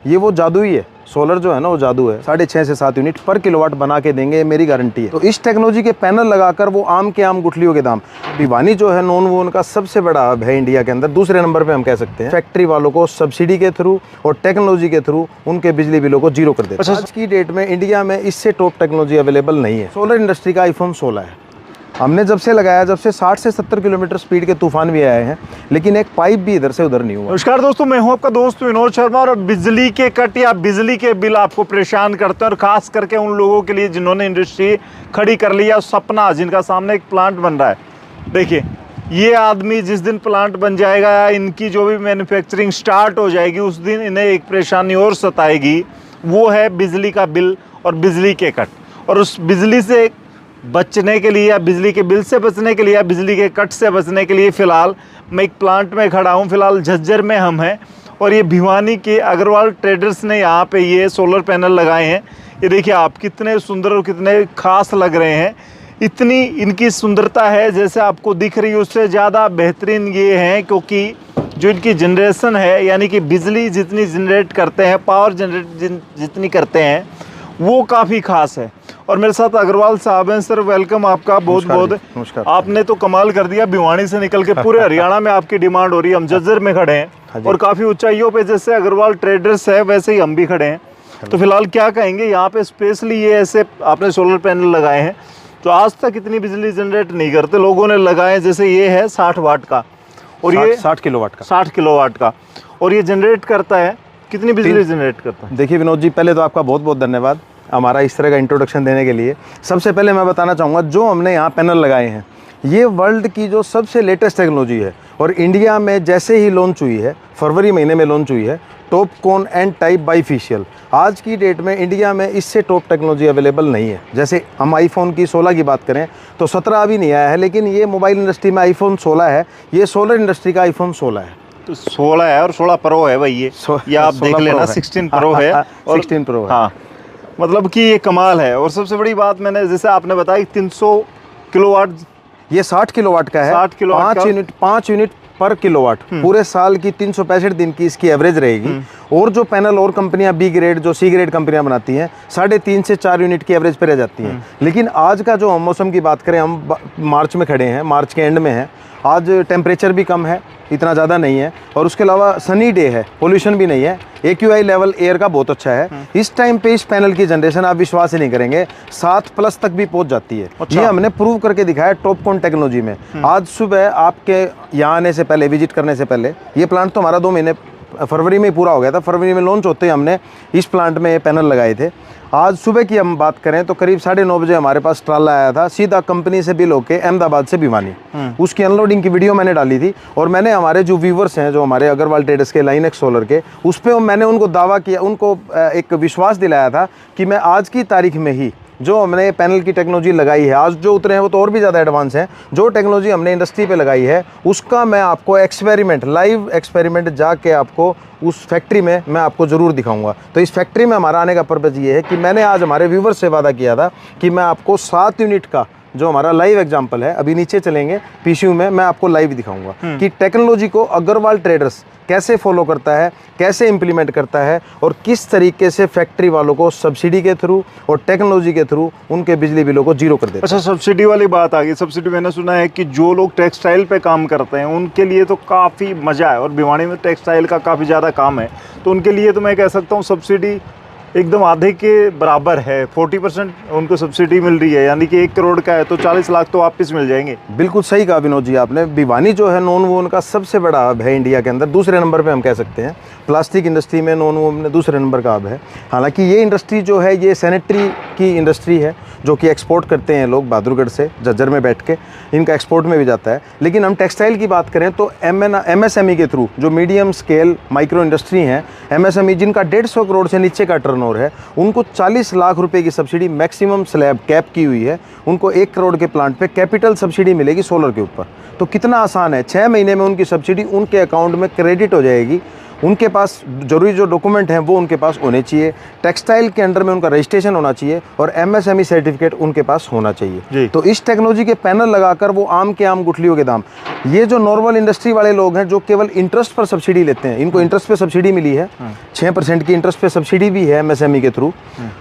ये वो जादू ही है, सोलर जो है ना वो जादू है। 6.5 से 7 यूनिट पर किलोवाट बना के देंगे, मेरी गारंटी है। तो इस टेक्नोलॉजी के पैनल लगाकर वो आम के आम गुठलियों के दाम। भिवानी जो है नॉन वोन का सबसे बड़ा हब है इंडिया के अंदर, दूसरे नंबर पे हम कह सकते हैं। फैक्ट्री वालों को सब्सिडी के थ्रू और टेक्नोलॉजी के थ्रू उनके बिजली बिलों को जीरो कर देते हैं। आज की डेट में इंडिया में इससे टॉप टेक्नोलॉजी अवेलेबल नहीं है। सोलर इंडस्ट्री का iPhone 16 है। हमने जब से लगाया, जब से 60 से 70 किलोमीटर स्पीड के तूफान भी आए हैं, लेकिन एक पाइप भी इधर से उधर नहीं हुआ। नमस्कार दोस्तों, मैं हूं आपका दोस्त विनोद शर्मा। और बिजली के कट या बिजली के बिल आपको परेशान करते हैं, और खास करके उन लोगों के लिए जिन्होंने इंडस्ट्री खड़ी कर लिया, सपना जिनका सामने एक प्लांट बन रहा है। देखिए, ये आदमी जिस दिन प्लांट बन जाएगा या इनकी जो भी मैन्युफैक्चरिंग स्टार्ट हो जाएगी, उस दिन इन्हें एक परेशानी और सताएगी, वो है बिजली का बिल और बिजली के कट। और उस बिजली से बचने के लिए या बिजली के बिल से बचने के लिए या बिजली के कट से बचने के लिए फ़िलहाल मैं एक प्लांट में खड़ा हूँ। फ़िलहाल झज्जर में हम हैं, और ये भिवानी के अग्रवाल ट्रेडर्स ने यहाँ पे ये सोलर पैनल लगाए हैं। ये देखिए आप, कितने सुंदर और कितने खास लग रहे हैं। इतनी इनकी सुंदरता है, जैसे आपको दिख रही है उससे ज़्यादा बेहतरीन ये हैं, क्योंकि जो इनकी जनरेशन है, यानी कि बिजली जितनी जनरेट करते हैं, पावर जनरेट जितनी करते हैं, वो काफ़ी ख़ास है। और मेरे साथ अग्रवाल साहब हैं। सर वेलकम आपका, बहुत बहुत नमस्कार। आपने तो कमाल कर दिया, भिवानी से निकल के पूरे हरियाणा में आपकी डिमांड हो रही है। हम झज्जर में खड़े हैं और काफ़ी ऊंचाइयों पे, जैसे अग्रवाल ट्रेडर्स है वैसे ही हम भी खड़े हैं। तो फिलहाल क्या कहेंगे, यहाँ पे स्पेशली ये ऐसे आपने सोलर पैनल लगाए हैं तो आज तक इतनी बिजली जनरेट नहीं करते लोगों ने लगाए। जैसे ये है 60 वाट का, और ये 60 किलोवाट का, 60 किलोवाट का, और ये जनरेट करता है कितनी बिजली जनरेट करता है? देखिए विनोद जी, पहले तो आपका बहुत बहुत धन्यवाद हमारा इस तरह का इंट्रोडक्शन देने के लिए। सबसे पहले मैं बताना चाहूँगा, जो हमने यहाँ पैनल लगाए हैं, ये वर्ल्ड की जो सबसे लेटेस्ट टेक्नोलॉजी है, और इंडिया में जैसे ही लॉन्च हुई है, फरवरी महीने में लॉन्च हुई है, top con and type bifacial. आज की डेट में इंडिया में इससे टॉप टेक्नोलॉजी अवेलेबल नहीं है। जैसे हम iPhone की 16 की बात करें तो 17 अभी नहीं आया है, लेकिन ये मोबाइल इंडस्ट्री में iPhone 16 है, ये सोलर इंडस्ट्री का iPhone 16 है। तो 16 है और 16 प्रो है भाई, ये आप देख लेना, 16 प्रो है और 16 प्रो है। हाँ, मतलब कि ये कमाल है। और सबसे बड़ी बात, मैंने जैसे आपने बताया 300 किलोवाट, ये 60 किलोवाट का है। 60 किलोवाट 5 यूनिट पर किलोवाट, पूरे साल की 365 दिन की इसकी एवरेज रहेगी। और जो पैनल और कंपनियां बी ग्रेड, जो सी ग्रेड कंपनियां बनाती हैं, 3.5 से 4 यूनिट की एवरेज पे रह जाती हैं। लेकिन आज का जो हम मौसम की बात करें, हम मार्च में खड़े हैं, मार्च के एंड में हैं, आज टेम्परेचर भी कम है, इतना ज़्यादा नहीं है, और उसके अलावा सनी डे है, पोल्यूशन भी नहीं है, AQI लेवल एयर का बहुत अच्छा है। इस टाइम पे इस पैनल की जनरेशन आप विश्वास ही नहीं करेंगे, 7+ तक भी पहुंच जाती है। अच्छा। ये हमने प्रूव करके दिखाया टॉपकॉन टेक्नोलॉजी में। आज सुबह आपके यहाँ आने से पहले, विजिट करने से पहले, ये प्लांट तो हमारा 2 महीने फरवरी में ही पूरा हो गया था। फरवरी में लॉन्च होते ही हमने इस प्लांट में ये पैनल लगाए थे। आज सुबह की हम बात करें तो करीब 9:30 बजे हमारे पास ट्राला आया था, सीधा कंपनी से बिल होके अहमदाबाद से भिवानी। उसकी अनलोडिंग की वीडियो मैंने डाली थी, और मैंने हमारे जो व्यूवर्स हैं, जो हमारे अग्रवाल ट्रेडर्स के लाइनेक्स सोलर के, उस पर मैंने उनको दावा किया, उनको एक विश्वास दिलाया था कि मैं आज की तारीख में ही जो हमने पैनल की टेक्नोलॉजी लगाई है, आज जो उतरे हैं वो तो और भी ज़्यादा एडवांस हैं, जो टेक्नोलॉजी हमने इंडस्ट्री पे लगाई है, उसका मैं आपको एक्सपेरिमेंट, लाइव एक्सपेरिमेंट जाके आपको उस फैक्ट्री में मैं आपको ज़रूर दिखाऊंगा। तो इस फैक्ट्री में हमारा आने का पर्पज़ ये है कि मैंने आज हमारे व्यूवर्स से वादा किया था कि मैं आपको 7 यूनिट का जो हमारा लाइव एग्जाम्पल है, अभी नीचे चलेंगे PCU में, मैं आपको लाइव दिखाऊंगा कि टेक्नोलॉजी को अग्रवाल ट्रेडर्स कैसे फॉलो करता है, कैसे इंप्लीमेंट करता है, और किस तरीके से फैक्ट्री वालों को सब्सिडी के थ्रू और टेक्नोलॉजी के थ्रू उनके बिजली बिलों को जीरो कर देता है। अच्छा, सब्सिडी वाली बात आ गई। सब्सिडी मैंने सुना है कि जो लोग टेक्सटाइल पे काम करते हैं उनके लिए तो काफ़ी मज़ा है, और भिवानी में टेक्सटाइल का काफ़ी ज़्यादा काम है, तो उनके लिए तो मैं कह सकता हूँ सब्सिडी एकदम आधे के बराबर है। 40% उनको सब्सिडी मिल रही है, यानी कि 1 करोड़ का है तो 40 लाख तो वापस मिल जाएंगे। बिल्कुल सही कहा विनोद जी आपने। भिवानी जो है नॉन वोन का सबसे बड़ा हब है इंडिया के अंदर, दूसरे नंबर पे हम कह सकते हैं। प्लास्टिक इंडस्ट्री में नॉन वोन में दूसरे नंबर का हब है। हालांकि ये इंडस्ट्री जो है, ये सैनिटरी की इंडस्ट्री है, जो कि एक्सपोर्ट करते हैं लोग बहादुरगढ़ से, झज्जर में बैठ के, इनका एक्सपोर्ट में भी जाता है। लेकिन हम टेक्सटाइल की बात करें तो MSME के थ्रू, जो मीडियम स्केल माइक्रो इंडस्ट्री हैं, MSME जिनका 150 करोड़ से नीचे का टर्नओवर है, उनको 40 लाख रुपए की सब्सिडी मैक्सिमम स्लैब कैप की हुई है। उनको 1 करोड़ के प्लांट पे कैपिटल सब्सिडी मिलेगी सोलर के ऊपर। तो कितना आसान है, 6 महीने में उनकी सब्सिडी उनके अकाउंट में क्रेडिट हो जाएगी, उनके पास जरूरी जो डॉक्यूमेंट हैं वो उनके पास होने चाहिए, टेक्सटाइल के अंडर में उनका रजिस्ट्रेशन होना चाहिए और MSME सर्टिफिकेट उनके पास होना जी। चाहिए। तो इस टेक्नोलॉजी के पैनल लगाकर वो आम के आम गुठलियों के दाम, ये जो नॉर्मल इंडस्ट्री वाले लोग हैं जो केवल इंटरेस्ट पर सब्सिडी लेते हैं, इनको इंटरेस्ट पे सब्सिडी मिली है, 6% की इंटरेस्ट पे सब्सिडी भी है MSME के थ्रू।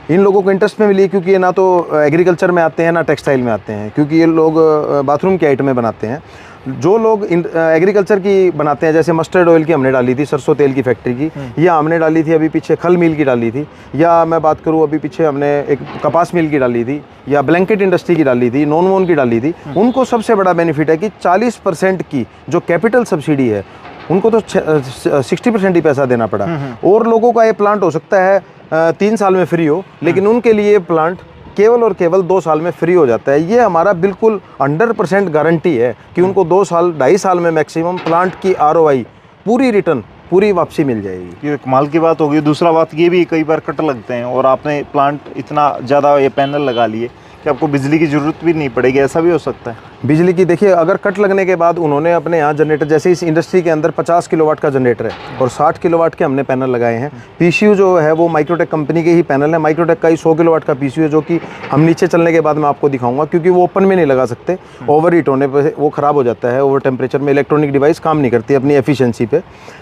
इन लोगों को इंटरेस्ट पे मिली है क्योंकि ये ना तो एग्रीकल्चर में आते हैं ना टेक्सटाइल में आते हैं, क्योंकि ये लोग बाथरूम की आइटमें बनाते हैं। जो लोग एग्रीकल्चर की बनाते हैं, जैसे मस्टर्ड ऑयल की हमने डाली थी, सरसों तेल की फैक्ट्री की, या हमने डाली थी अभी पीछे खल मिल की डाली थी, या मैं बात करूँ अभी पीछे हमने एक कपास मिल की डाली थी, या ब्लैंकेट इंडस्ट्री की डाली थी, नॉन वोन की डाली थी। उनको सबसे बड़ा बेनिफिट है कि 40% की जो कैपिटल सब्सिडी है उनको तो 60% ही पैसा देना पड़ा। और लोगों का ये प्लांट हो सकता है 3 साल में फ्री हो, लेकिन उनके लिए ये प्लांट केवल और केवल 2 साल में फ्री हो जाता है। ये हमारा बिल्कुल 100% गारंटी है कि उनको 2 साल 2.5 साल में मैक्सिमम प्लांट की ROI पूरी रिटर्न पूरी वापसी मिल जाएगी। ये कमाल की बात होगी। दूसरा बात ये भी, कई बार कट लगते हैं और आपने प्लांट इतना ज़्यादा ये पैनल लगा लिए कि आपको बिजली की ज़रूरत भी नहीं पड़ेगी, ऐसा भी हो सकता है? बिजली की देखिए, अगर कट लगने के बाद उन्होंने अपने यहाँ जनरेटर, जैसे इस इंडस्ट्री के अंदर 50 किलोवाट का जनरेटर है और 60 किलोवाट के हमने पैनल लगाए हैं। PCU जो है वो माइक्रोटेक कंपनी के ही पैनल है, माइक्रोटेक का ही 100 किलोवाट का PCU है, जो कि हम नीचे चलने के बाद मैं आपको दिखाऊंगा, क्योंकि वो ओपन में नहीं लगा सकते, ओवर हीट होने पर वो ख़राब हो जाता है, ओवर टेम्परेचर में इलेक्ट्रॉनिक डिवाइस काम नहीं करती अपनी एफिशिएंसी पे।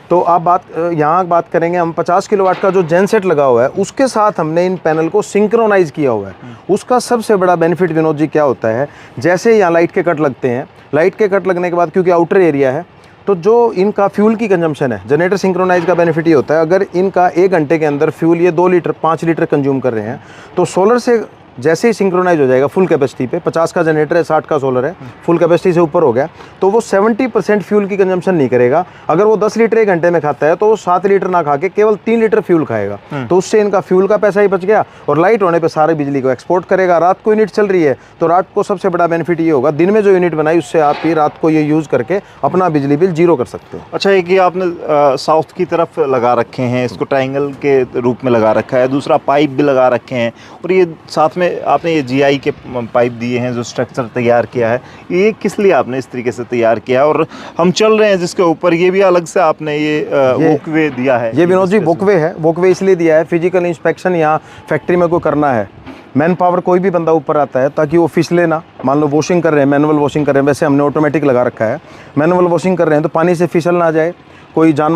तो आप यहाँ बात करेंगे हम 50 किलोवाट का जो जेनसेट लगा हुआ है उसके साथ हमने इन पैनल को सिंक्रोनाइज किया हुआ है। उसका सबसे बड़ा बेनिफिट विनोद जी क्या होता है, जैसे यहाँ लाइट के कट लगते हैं, लाइट के कट लगने के बाद क्योंकि आउटर एरिया है, तो जो इनका फ्यूल की कंजम्पशन है, जनरेटर सिंक्रोनाइज का बेनिफिट ये होता है, अगर इनका 1 घंटे के अंदर फ्यूल ये 2 लीटर 5 लीटर कंज्यूम कर रहे हैं, तो सोलर से जैसे ही सिंक्रोनाइज हो जाएगा फुल कैपेसिटी पे, 50 का जनरेटर है, 60 का सोलर है, फुल कैपेसिटी से ऊपर हो गया, तो वो 70% फ्यूल की कंजम्पशन नहीं करेगा। अगर वो 10 लीटर 1 घंटे में खाता है तो वो 7 लीटर ना खा के केवल 3 लीटर फ्यूल खाएगा। तो उससे इनका फ्यूल का पैसा ही बच गया और लाइट होने पे सारे बिजली को एक्सपोर्ट करेगा। रात को यूनिट चल रही है तो रात को सबसे बड़ा बेनिफिट ये होगा, दिन में जो यूनिट बनाई उससे आप ही रात को ये यूज़ करके अपना बिजली बिल जीरो कर सकते हो। अच्छा, एक ये आपने साउथ की तरफ लगा रखे हैं, इसको ट्राइंगल के रूप में लगा रखा है, दूसरा पाइप भी लगा रखे हैं, और ये साथ में आपने ये GI के पाइप दिए हैं, जो स्ट्रक्चर तैयार किया है, ये किस लिए आपने इस तरीके से तैयार किया है? और हम चल रहे हैं जिसके ऊपर, ये भी अलग से आपने ये वॉकवे दिया है। ये विनोद जी वॉकवे है, वॉकवे इसलिए दिया है, फिजिकल इंस्पेक्शन यहाँ फैक्ट्री में कोई करना है, मैन पावर कोई भी बंदा ऊपर आता है ताकि वो फिसले ना। मान लो वॉशिंग कर रहे हैं, मैनुअल वॉशिंग कर रहे हैं, वैसे हमने ऑटोमेटिक लगा रखा है, मैनुअल वॉशिंग कर रहे हैं तो पानी से फिसल ना जाए, कोई जान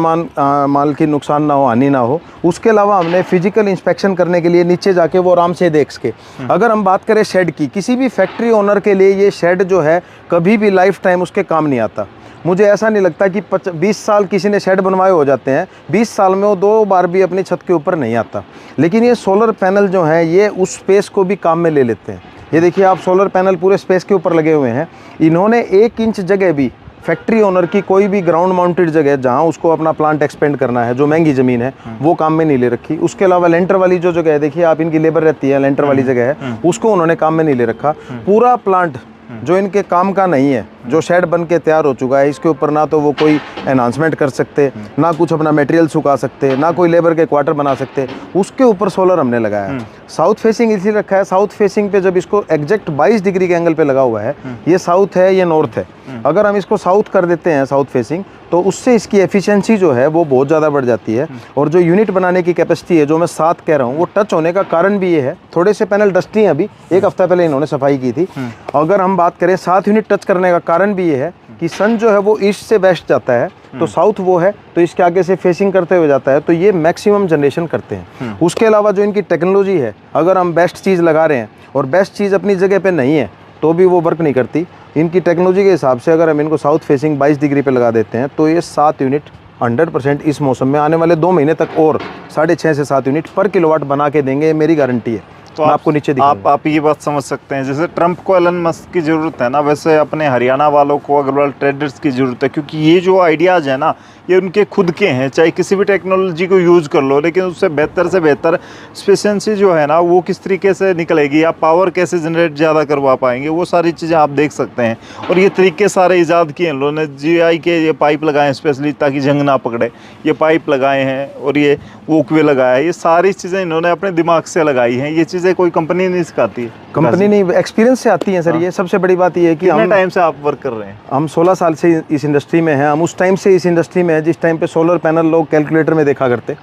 माल की नुकसान ना हो, हानि ना हो। उसके अलावा हमने फिजिकल इंस्पेक्शन करने के लिए नीचे जाके वो आराम से देख सके। अगर हम बात करें शेड की, किसी भी फैक्ट्री ओनर के लिए ये शेड जो है कभी भी लाइफ टाइम उसके काम नहीं आता। मुझे ऐसा नहीं लगता कि 20 साल किसी ने शेड बनवाए हो जाते हैं, 20 साल में वो 2 बार भी अपनी छत के ऊपर नहीं आता। लेकिन ये सोलर पैनल जो हैं ये उस स्पेस को भी काम में ले लेते हैं। ये देखिए आप, सोलर पैनल पूरे स्पेस के ऊपर लगे हुए हैं। इन्होंने 1 इंच जगह भी फैक्ट्री ओनर की कोई भी ग्राउंड माउंटेड जगह जहां उसको अपना प्लांट एक्सपेंड करना है, जो महंगी ज़मीन है, वो काम में नहीं ले रखी। उसके अलावा लेंटर वाली जो जगह है, देखिए आप, इनकी लेबर रहती है, लेंटर वाली जगह है, उसको उन्होंने काम में नहीं ले रखा। पूरा प्लांट जो इनके काम का नहीं है, जो शेड बन के तैयार हो चुका है, इसके ऊपर ना तो वो कोई एनहांसमेंट कर सकते, ना कुछ अपना मटेरियल सुखा सकते, ना कोई लेबर के क्वार्टर बना सकते, उसके ऊपर सोलर हमने लगाया है। साउथ फेसिंग इसलिए रखा है, साउथ फेसिंग पे जब इसको एग्जैक्ट 22 डिग्री के एंगल पे लगा हुआ है, ये साउथ है ये नॉर्थ है, अगर हम इसको साउथ कर देते हैं साउथ फेसिंग, तो उससे इसकी एफिशिएंसी जो है वो बहुत ज़्यादा बढ़ जाती है। और जो यूनिट बनाने की कैपेसिटी है, जो मैं 7 कह रहा हूँ, वो टच होने का कारण भी ये है, थोड़े से पैनल डस्टी हैं, अभी 1 हफ्ता पहले इन्होंने सफाई की थी। अगर हम बात करें 7 यूनिट टच करने का कारण भी ये है कि सन जो है वो ईस्ट से वेस्ट जाता है, तो साउथ वो है, तो इसके आगे से फेसिंग करते हुए जाता है, तो ये मैक्सिमम जनरेशन करते हैं। उसके अलावा जो इनकी टेक्नोलॉजी है, अगर हम बेस्ट चीज़ लगा रहे हैं और बेस्ट चीज़ अपनी जगह पे नहीं है तो भी वो वर्क नहीं करती। इनकी टेक्नोलॉजी के हिसाब से अगर हम इनको साउथ फेसिंग 22 डिग्री पे लगा देते हैं तो ये 7 यूनिट 100% इस मौसम में आने वाले 2 महीने तक और 6.5 से 7 यूनिट पर किलोवाट बना के देंगे, मेरी गारंटी है। तो मैं आपको नीचे आप ये बात समझ सकते हैं, जैसे ट्रंप को एलन मस्क की ज़रूरत है ना, वैसे अपने हरियाणा वालों को अग्रवाल ट्रेडर्स की ज़रूरत है, क्योंकि ये जो आइडियाज़ है ना, ये उनके खुद के हैं। चाहे किसी भी टेक्नोलॉजी को यूज़ कर लो, लेकिन उससे बेहतर से बेहतर एफिशिएंसी जो है ना, वो किस तरीके से निकलेगी, आप पावर कैसे जनरेट ज़्यादा करवा पाएंगे, वो सारी चीज़ें आप देख सकते हैं। और ये तरीके सारे ईजाद किए इन लोगों ने। GI के ये पाइप लगाए स्पेशली ताकि जंग ना पकड़े, ये पाइप लगाए हैं, और ये वॉकवे लगाया है, ये सारी चीज़ें इन्होंने अपने दिमाग से लगाई हैं। ये चीज़ें चीजें कोई कंपनी नहीं सिखाती है? कंपनी नहीं, एक्सपीरियंस से आती है सर। ये सबसे बड़ी बात ये है कि कितने हम टाइम से आप वर्क कर रहे हैं? हम 16 साल से इस इंडस्ट्री में हैं। हम उस टाइम से इस इंडस्ट्री में हैं जिस टाइम पे सोलर पैनल लोग कैलकुलेटर में देखा करते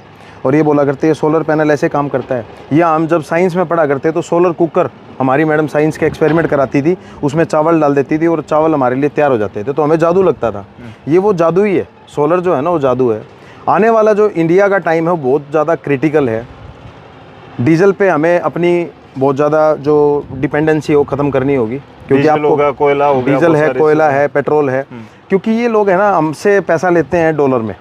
और ये बोला करते हैं सोलर पैनल ऐसे काम करता है। या हम जब साइंस में पढ़ा करते तो सोलर कुकर, हमारी मैडम साइंस के एक्सपेरिमेंट कराती थी, उसमें चावल डाल देती थी और चावल हमारे लिए तैयार हो जाते थे, तो हमें जादू लगता था। ये वो जादू ही है, सोलर जो है ना वो जादू है। आने वाला जो इंडिया का टाइम है वो बहुत ज़्यादा क्रिटिकल है। डीजल पे हमें अपनी बहुत ज़्यादा जो डिपेंडेंसी है वो ख़त्म करनी होगी, क्योंकि आपको कोयला हो गया, डीजल है, कोयला है, पेट्रोल है, क्योंकि ये लोग है ना हमसे पैसा लेते हैं डॉलर में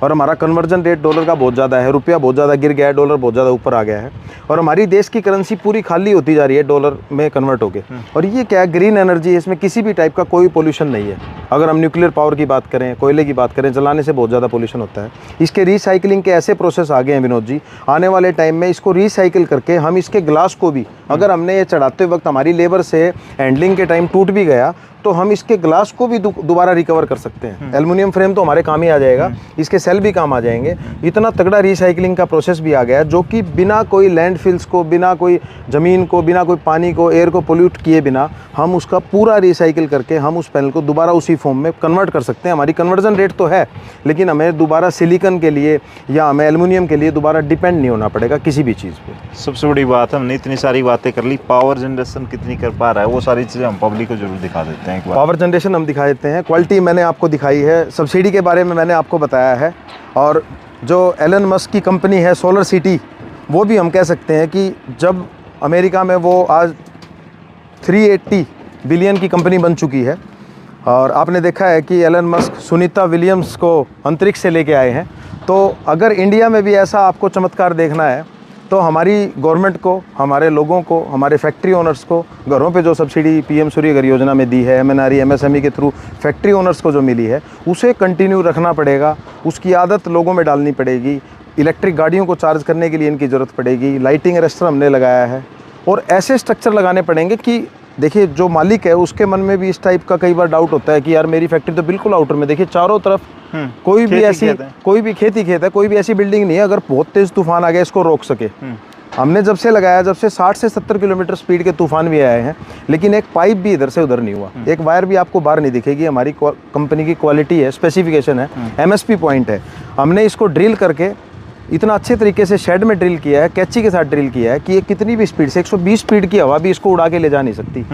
और हमारा कन्वर्जन रेट डॉलर का बहुत ज़्यादा है, रुपया बहुत ज़्यादा गिर गया है, डॉलर बहुत ज़्यादा ऊपर आ गया है और हमारी देश की करेंसी पूरी खाली होती जा रही है डॉलर में कन्वर्ट होके। और ये क्या है, ग्रीन एनर्जी है, इसमें किसी भी टाइप का कोई पोल्यूशन नहीं है। अगर हम न्यूक्लियर पावर की बात करें, कोयले की बात करें, जलाने से बहुत ज़्यादा पोल्यूशन होता है। इसके रिसाइकलिंग के ऐसे प्रोसेस आ गए हैं विनोद जी, आने वाले टाइम में इसको रिसाइकिल करके हम इसके ग्लास को भी, अगर हमने ये चढ़ाते वक्त हमारी लेबर से हैंडलिंग के टाइम टूट भी गया तो हम इसके ग्लास को भी दोबारा रिकवर कर सकते हैं। एल्युमिनियम फ्रेम तो हमारे काम ही आ जाएगा, इसके सेल भी काम आ जाएंगे। इतना तगड़ा रिसाइकलिंग का प्रोसेस भी आ गया है जो कि बिना कोई लैंडफिल्स को, बिना कोई ज़मीन को, बिना कोई पानी को, एयर को पोल्यूट किए बिना हम उसका पूरा रिसाइकिल करके हम उस पैनल को दोबारा उसी फॉर्म में कन्वर्ट कर सकते हैं। हमारी कन्वर्जन रेट तो है, लेकिन हमें दोबारा सिलिकॉन के लिए या हमें एल्युमिनियम के लिए दोबारा डिपेंड नहीं होना पड़ेगा किसी भी चीज़ पे। सबसे बड़ी बात है, हमने इतनी सारी बातें कर ली, पावर जनरेशन कितनी कर पा रहा है वो सारी चीज़ें हम पब्लिक को जरूर दिखा देते हैं एक बार। पावर जनरेशन हम दिखा देते हैं, क्वालिटी मैंने आपको दिखाई है, सब्सिडी के बारे में मैंने आपको बताया है, और जो एलन मस्क की कंपनी है सोलर सिटी, वो भी हम कह सकते हैं कि जब अमेरिका में वो आज 380 बिलियन की कंपनी बन चुकी है और आपने देखा है कि एलन मस्क सुनीता विलियम्स को अंतरिक्ष से लेके आए हैं, तो अगर इंडिया में भी ऐसा आपको चमत्कार देखना है तो हमारी गवर्नमेंट को, हमारे लोगों को, हमारे फैक्ट्री ओनर्स को, घरों पे जो सब्सिडी पीएम सूर्य घर योजना में दी है, एमएनआरई एमएसएमई के थ्रू फैक्ट्री ओनर्स को जो मिली है, उसे कंटिन्यू रखना पड़ेगा, उसकी आदत लोगों में डालनी पड़ेगी। इलेक्ट्रिक गाड़ियों को चार्ज करने के लिए इनकी ज़रूरत पड़ेगी, लाइटिंग अरेस्टर हमने लगाया है और ऐसे स्ट्रक्चर लगाने पड़ेंगे कि देखिए जो मालिक है उसके मन में भी इस टाइप का कई बार डाउट होता है कि यार मेरी फैक्ट्री तो बिल्कुल आउटर में, देखिए चारों तरफ कोई भी ऐसी, कोई भी खेती खेत है, कोई भी ऐसी बिल्डिंग नहीं है अगर बहुत तेज तूफान आ गया इसको रोक सके। हमने जब से लगाया, जब से 60 से 70 किलोमीटर स्पीड के तूफान भी आए हैं, लेकिन एक पाइप भी इधर से उधर नहीं हुआ, एक वायर भी आपको बाहर नहीं दिखेगी। हमारी कंपनी की क्वालिटी है, स्पेसिफिकेशन है, एमएसपी पॉइंट है। हमने इसको ड्रिल करके इतना अच्छे तरीके से शेड में ड्रिल किया है, कैची के साथ ड्रिल किया है कि ये कितनी भी स्पीड से 120 स्पीड की हवा भी इसको उड़ा के ले जा नहीं सकती।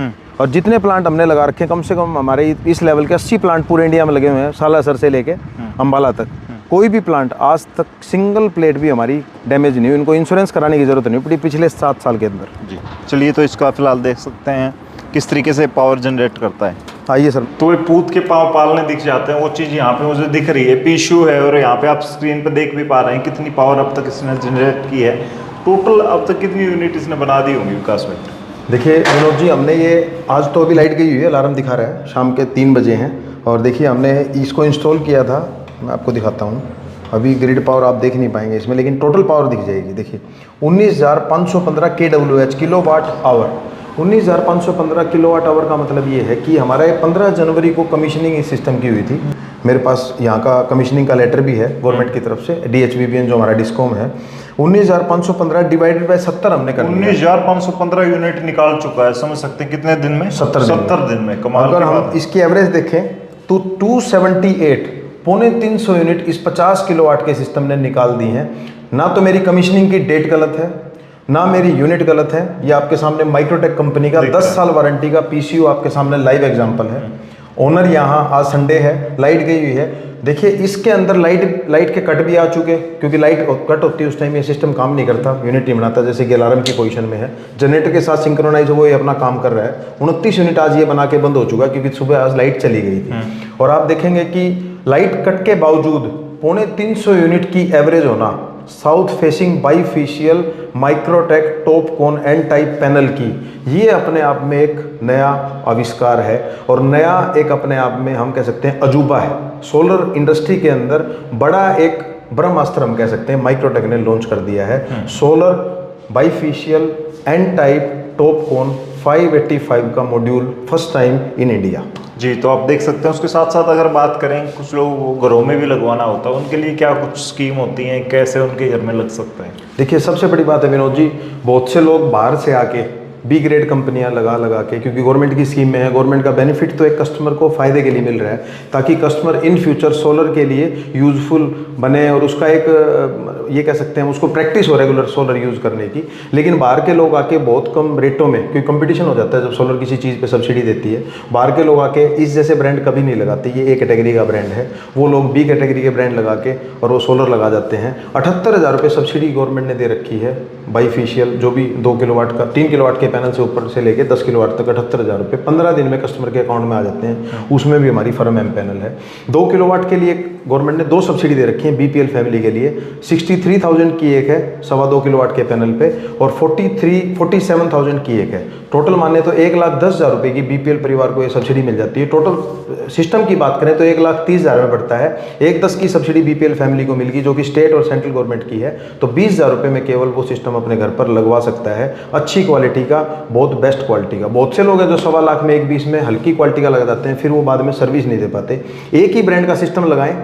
और जितने प्लांट हमने लगा रखे हैं, कम से कम हमारे इस लेवल के 80 प्लांट पूरे इंडिया में लगे हुए हैं, सालासर से लेके अम्बाला तक। कोई भी प्लांट आज तक सिंगल प्लेट भी हमारी डैमेज नहीं हुई। इनको इंश्योरेंस कराने की ज़रूरत नहीं पड़ी पिछले 7 साल के अंदर। जी चलिए, तो इसका फिलहाल देख सकते हैं किस तरीके से पावर जनरेट करता है। आइए सर। तो ये पूत के पाँव पालने दिख जाते हैं, वो चीज़ यहाँ पे मुझे दिख रही है, पीशू है, और यहाँ पे आप स्क्रीन पे देख भी पा रहे हैं कितनी पावर अब तक इसने जनरेट की है। टोटल अब तक कितनी यूनिट इसने बना दी होंगी विकास में? देखिए विनोद जी, हमने ये आज तो अभी लाइट गई हुई है, अलार्म दिखा रहा है, शाम के 3 बजे हैं, और देखिए हमने इसको इंस्टॉल किया था, मैं आपको दिखाता हूँ। अभी ग्रिड पावर आप देख नहीं पाएंगे इसमें, लेकिन टोटल पावर दिख जाएगी। देखिए 19,515 kWh, kilowatt hour. 19,515 kilowatt hour का मतलब ये है कि हमारा 15 जनवरी को कमीशनिंग इस सिस्टम की हुई थी। मेरे पास यहाँ का कमीशनिंग का लेटर भी है गवर्नमेंट की तरफ से, DHBBN जो हमारा डिस्कॉम है। 19,515 डिवाइडेड बाय 70 हमने कर लिया। 19,515 यूनिट निकाल चुका है, समझ सकते हैं कितने दिन में? 70 दिन में। कमाल। अगर हम इसकी एवरेज देखें तो 278, पौने 300 यूनिट इस 50 किलोवाट के सिस्टम ने निकाल दी हैं। ना तो मेरी कमीशनिंग की डेट गलत है, ना मेरी यूनिट गलत है। ये आपके सामने माइक्रोटेक कंपनी का 10 साल वारंटी का PCU आपके सामने लाइव एग्जांपल है। ओनर यहाँ, आज संडे है, लाइट गई हुई है। देखिए इसके अंदर लाइट के कट भी आ चुके, क्योंकि लाइट कट होती है उस टाइम ये सिस्टम काम नहीं करता, यूनिट नहीं बनाता, जैसे कि अलार्म की पोजीशन में है। जनरेटर के साथ सिंक्रोनाइज वो ये अपना काम कर रहा है। 29 यूनिट आज ये बना के बंद हो चुका, क्योंकि सुबह आज लाइट चली गई थी। और आप देखेंगे कि लाइट कट के बावजूद पौने 300 यूनिट की एवरेज होना, south facing bifacial Microtek top con n type panel की, ये अपने आप में एक नया आविष्कार है और नया एक अपने आप में हम कह सकते हैं अजूबा है। सोलर इंडस्ट्री के अंदर बड़ा एक ब्रह्मास्त्र हम कह सकते हैं माइक्रोटेक ने लॉन्च कर दिया है। Solar bifacial n type top con 585 का module first time in India. जी, तो आप देख सकते हैं। उसके साथ साथ अगर बात करें, कुछ लोगों को घरों में भी लगवाना होता है, उनके लिए क्या कुछ स्कीम होती हैं, कैसे उनके घर में लग सकता है? देखिए, सबसे बड़ी बात है विनोद जी, बहुत से लोग बाहर से आके बी ग्रेड कंपनियां लगा के, क्योंकि गवर्नमेंट की स्कीम में है, गवर्नमेंट का बेनिफिट तो एक कस्टमर को फ़ायदे के लिए मिल रहा है, ताकि कस्टमर इन फ्यूचर सोलर के लिए यूज़फुल बने और उसका एक ये कह सकते हैं उसको प्रैक्टिस हो रेगुलर सोलर यूज़ करने की। लेकिन बाहर के लोग आके बहुत कम रेटों में, क्योंकि कंपटीशन हो जाता है जब सोलर किसी चीज़ पे सब्सिडी देती है, बाहर के लोग आके इस जैसे ब्रांड कभी नहीं लगाते। ये ए कैटेगरी का ब्रांड है, वो लोग बी कैटेगरी के ब्रांड लगा के और वो सोलर लगा जाते हैं। 78,000 रुपये सब्सिडी गवर्नमेंट ने दे रखी है बाईफिशियल, जो भी 2 किलोवाट का 3 किलोवाट के पैनल से ऊपर से लेके 10 किलोवाट तक 78,000 रुपये 15 दिन में कस्टमर के अकाउंट में आ जाते हैं। उसमें भी हमारी फर्म एम पैनल है। 2 किलोवाट के लिए गवर्नमेंट ने 2 सब्सिडी दे रखी है बीपीएल फैमिली के लिए। 63,000 की एक है 2.25 किलोवाट के पैनल पे, और 47,000 की एक है। टोटल माने तो 1,10,000 रुपये की बीपीएल परिवार को ये सब्सिडी मिल जाती है। टोटल सिस्टम की बात करें तो 1,30,000 में पड़ता है। 1,10 की सब्सिडी बीपीएल फैमिली को मिल गई, जो कि स्टेट और सेंट्रल गवर्नमेंट की है। तो 20,000 रुपये में केवल वो सिस्टम अपने घर पर लगवा सकता है, अच्छी क्वालिटी का, बहुत बेस्ट क्वालिटी का। बहुत से लोग हैं जो 1.25 लाख में 1,20 में हल्की क्वालिटी का लगा जाते हैं, फिर वो बाद में सर्विस नहीं दे पाते। एक ही ब्रांड का सिस्टम लगाएं,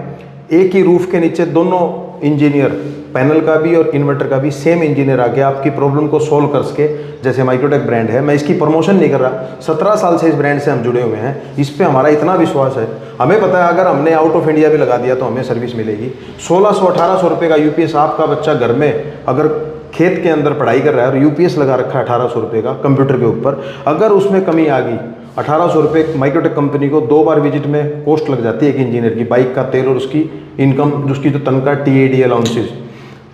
एक ही रूफ के नीचे दोनों इंजीनियर, पैनल का भी और इन्वर्टर का भी सेम इंजीनियर आके आपकी प्रॉब्लम को सॉल्व कर सके। जैसे माइक्रोटेक ब्रांड है, मैं इसकी प्रमोशन नहीं कर रहा, 17 साल से इस ब्रांड से हम जुड़े हुए हैं। इस पे हमारा इतना विश्वास है, हमें पता है अगर हमने आउट ऑफ इंडिया भी लगा दिया तो हमें सर्विस मिलेगी। 1,600-1,800 रुपये का यूपीएस, आपका बच्चा घर में अगर खेत के अंदर पढ़ाई कर रहा है और यूपीएस लगा रखा है 1,800 रुपये का कंप्यूटर के ऊपर, अगर उसमें कमी आ गई, 1,800 रुपये माइक्रोटेक कंपनी को 2 बार विजिट में कॉस्ट लग जाती है एक इंजीनियर की, बाइक का तेल और उसकी इनकम, उसकी जो तनख्वाह टीएडी अलाउंसेज।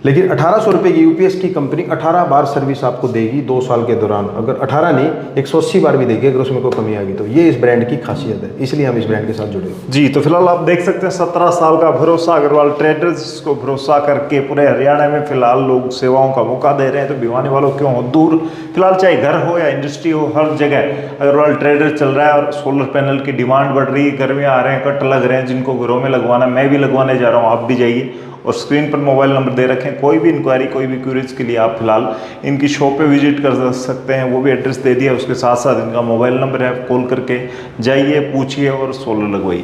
लेकिन 1,800 रुपये की यूपीएस की कंपनी 18 बार सर्विस आपको देगी 2 साल के दौरान। अगर 18 नहीं 180 बार भी देगी अगर उसमें कोई कमी आ गई तो। ये इस ब्रांड की खासियत है, इसलिए हम इस ब्रांड के साथ जुड़े हुए। जी, तो फिलहाल आप देख सकते हैं 17 साल का भरोसा अग्रवाल ट्रेडर्स को भरोसा करके पूरे हरियाणा में फिलहाल लोग सेवाओं का मौका दे रहे हैं। तो भिवानी वालों क्यों हो दूर, फिलहाल चाहे घर हो या इंडस्ट्री हो, हर जगह अग्रवाल ट्रेडर्स चल रहा है। और सोलर पैनल की डिमांड बढ़ रही है, गर्मियाँ आ रहे हैं, कट लग रहे हैं, जिनको घरों में लगवाना, मैं भी लगवाने जा रहा हूँ, आप भी जाइए। और स्क्रीन पर मोबाइल नंबर दे रखें, कोई भी इंक्वायरी, कोई भी क्यूरीज के लिए आप फिलहाल इनकी शॉप पे विजिट कर सकते हैं। वो भी एड्रेस दे दिया, उसके साथ साथ इनका मोबाइल नंबर है, कॉल करके जाइए, पूछिए और सोलर लगवाइए।